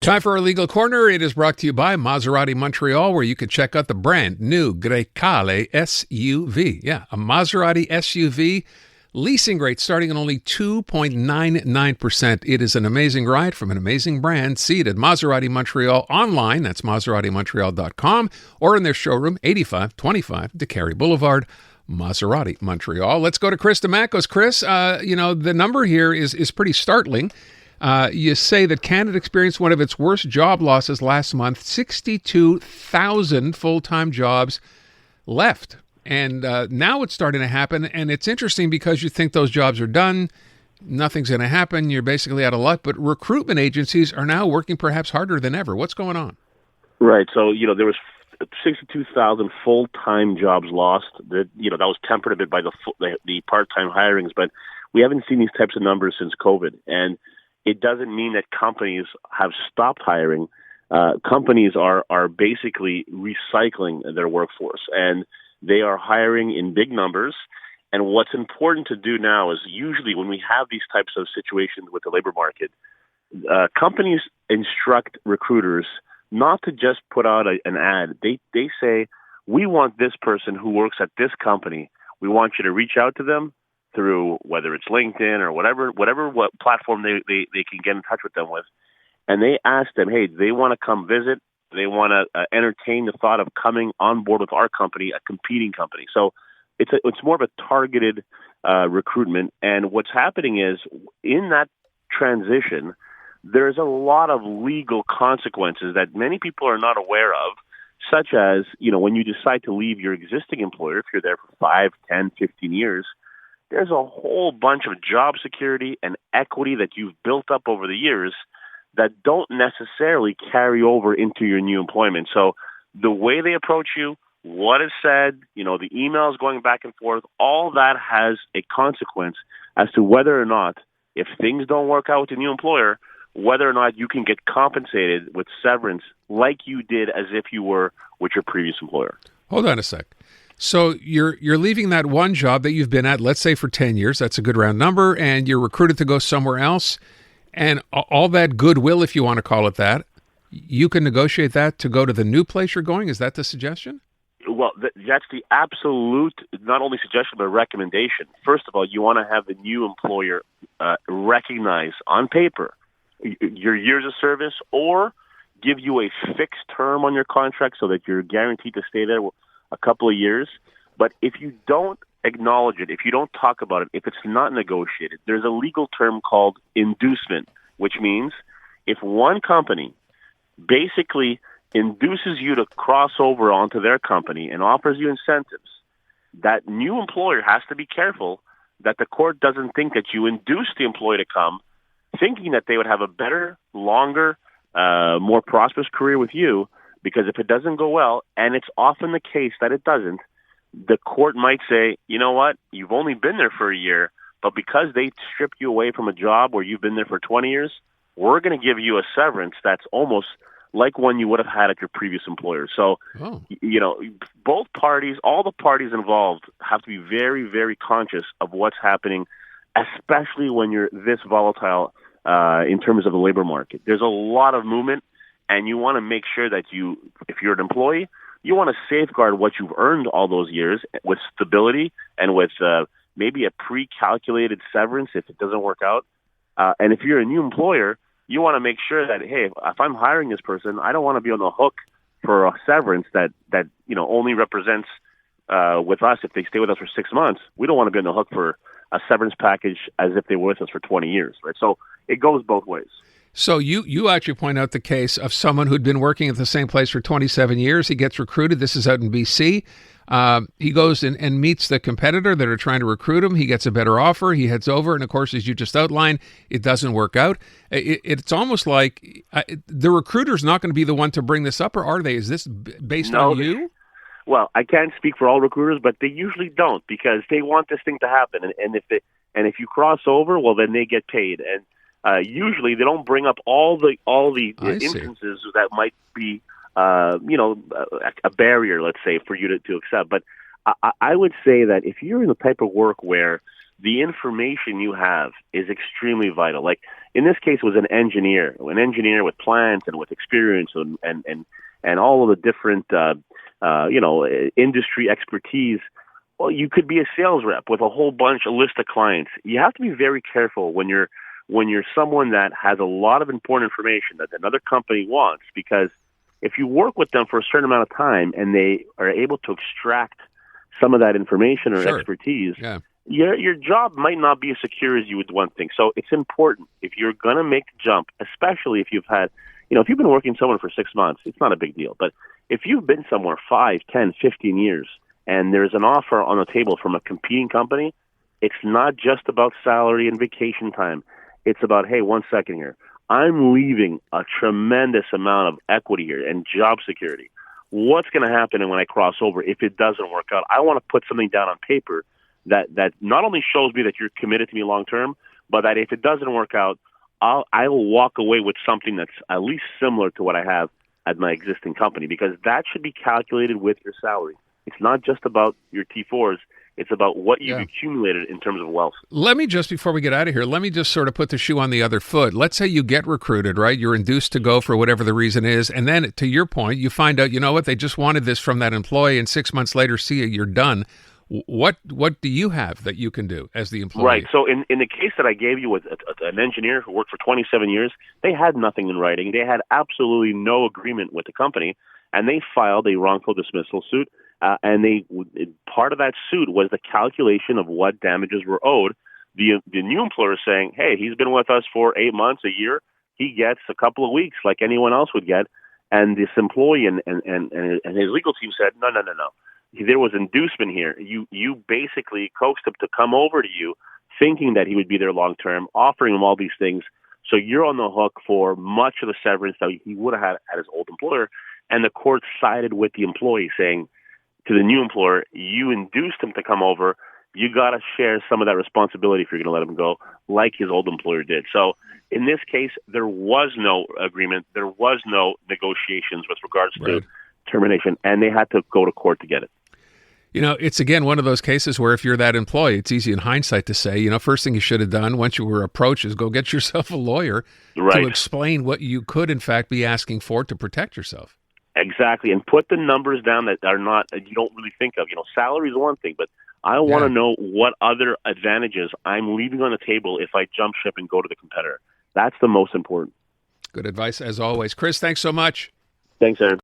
Time for our legal corner. It is brought to you by Maserati Montreal, where you can check out the brand new Grecale SUV. Yeah, a Maserati SUV leasing rate starting at only 2.99%. It is an amazing ride from an amazing brand. See it at Maserati Montreal online. That's MaseratiMontreal.com or in their showroom, 8525 DeCary Boulevard, Maserati Montreal. Let's go to Chris Dimakos. Chris, the number here is pretty startling. You say that Canada experienced one of its worst job losses last month. 62,000 full-time jobs left. And now it's starting to happen. And it's interesting because you think those jobs are done. Nothing's going to happen. You're basically out of luck. But recruitment agencies are now working perhaps harder than ever. What's going on? Right. So, there was 62,000 full-time jobs lost. That was tempered a bit by the part-time hirings. But we haven't seen these types of numbers since COVID. And it doesn't mean that companies have stopped hiring. Companies are basically recycling their workforce, and they are hiring in big numbers. And what's important to do now is usually when we have these types of situations with the labor market, companies instruct recruiters not to just put out an ad. They say, we want this person who works at this company. We want you to reach out to them through whether it's LinkedIn or whatever platform they can get in touch with them with. And they ask them, hey, they want to come visit. They want to entertain the thought of coming on board with our company, a competing company. So it's more of a targeted recruitment. And what's happening is in that transition, there's a lot of legal consequences that many people are not aware of, such as, when you decide to leave your existing employer, if you're there for 5, 10, 15 years, there's a whole bunch of job security and equity that you've built up over the years that don't necessarily carry over into your new employment. So the way they approach you, what is said, the emails going back and forth, all that has a consequence as to whether or not, if things don't work out with your new employer, whether or not you can get compensated with severance like you did as if you were with your previous employer. Hold on a sec. So you're leaving that one job that you've been at, let's say for 10 years, that's a good round number, and you're recruited to go somewhere else, and all that goodwill, if you want to call it that, you can negotiate that to go to the new place you're going? Is that the suggestion? Well, that's the absolute, not only suggestion, but recommendation. First of all, you want to have the new employer recognize on paper your years of service or give you a fixed term on your contract so that you're guaranteed to stay there a couple of years. But if you don't acknowledge it, if you don't talk about it, if it's not negotiated, there's a legal term called inducement, which means if one company basically induces you to cross over onto their company and offers you incentives, that new employer has to be careful that the court doesn't think that you induced the employee to come, thinking that they would have a better, longer, more prosperous career with you. Because if it doesn't go well, and it's often the case that it doesn't, the court might say, you know what, you've only been there for a year, but because they stripped you away from a job where you've been there for 20 years, we're going to give you a severance that's almost like one you would have had at your previous employer. So, both parties, all the parties involved have to be very, very conscious of what's happening, especially when you're this volatile in terms of the labor market. There's a lot of movement. And you want to make sure that if you're an employee, you want to safeguard what you've earned all those years with stability and with maybe a pre-calculated severance if it doesn't work out. And if you're a new employer, you want to make sure that, hey, if I'm hiring this person, I don't want to be on the hook for a severance that only represents with us if they stay with us for 6 months. We don't want to be on the hook for a severance package as if they were with us for 20 years, right? So it goes both ways. So you actually point out the case of someone who'd been working at the same place for 27 years. He gets recruited. This is out in BC. He goes and meets the competitor that are trying to recruit him. He gets a better offer. He heads over. And, of course, as you just outlined, it doesn't work out. It's almost like the recruiter's not going to be the one to bring this up, or are they? Is this based on you? Well, I can't speak for all recruiters, but they usually don't because they want this thing to happen. And if you cross over, well, then they get paid. And usually they don't bring up all the instances that might be a barrier, let's say, for you to accept. But I would say that if you're in the type of work where the information you have is extremely vital. Like in this case, it was an engineer with plans and with experience and all of the different industry expertise. Well, you could be a sales rep with a whole list of clients. You have to be very careful when you're someone that has a lot of important information that another company wants, because if you work with them for a certain amount of time and they are able to extract some of that information or expertise, your job might not be as secure as you would want to think. So it's important if you're going to make the jump, especially if you've had, if you've been working somewhere for 6 months, it's not a big deal. But if you've been somewhere 5, 10, 15 years and there's an offer on the table from a competing company, it's not just about salary and vacation time. It's about, hey, 1 second here. I'm leaving a tremendous amount of equity here and job security. What's going to happen when I cross over if it doesn't work out? I want to put something down on paper that not only shows me that you're committed to me long term, but that if it doesn't work out, I will walk away with something that's at least similar to what I have at my existing company, because that should be calculated with your salary. It's not just about your T4s. It's about what you've accumulated in terms of wealth. Let me just, before we get out of here, let me just sort of put the shoe on the other foot. Let's say you get recruited, right? You're induced to go for whatever the reason is. And then to your point, you find out, you know what, they just wanted this from that employee, and 6 months later, see you, you're done. What do you have that you can do as the employee? Right. So in the case that I gave you with an engineer who worked for 27 years, they had nothing in writing. They had absolutely no agreement with the company, and they filed a wrongful dismissal suit. And part of that suit was the calculation of what damages were owed. The new employer is saying, hey, he's been with us for 8 months, a year. He gets a couple of weeks like anyone else would get. And this employee and his legal team said, no. There was inducement here. You basically coaxed him to come over to you thinking that he would be there long term, offering him all these things. So you're on the hook for much of the severance that he would have had at his old employer. And the court sided with the employee, saying to the new employer, you induced him to come over. You got to share some of that responsibility if you're going to let him go, like his old employer did. So in this case, there was no agreement. There was no negotiations with regards to termination, and they had to go to court to get it. It's, again, one of those cases where if you're that employee, it's easy in hindsight to say, first thing you should have done once you were approached is go get yourself a lawyer to explain what you could, in fact, be asking for to protect yourself. Exactly, and put the numbers down that are not, you don't really think of. Salary is one thing, but I want to know what other advantages I'm leaving on the table if I jump ship and go to the competitor. That's the most important. Good advice, as always. Chris, thanks so much. Thanks, Aaron.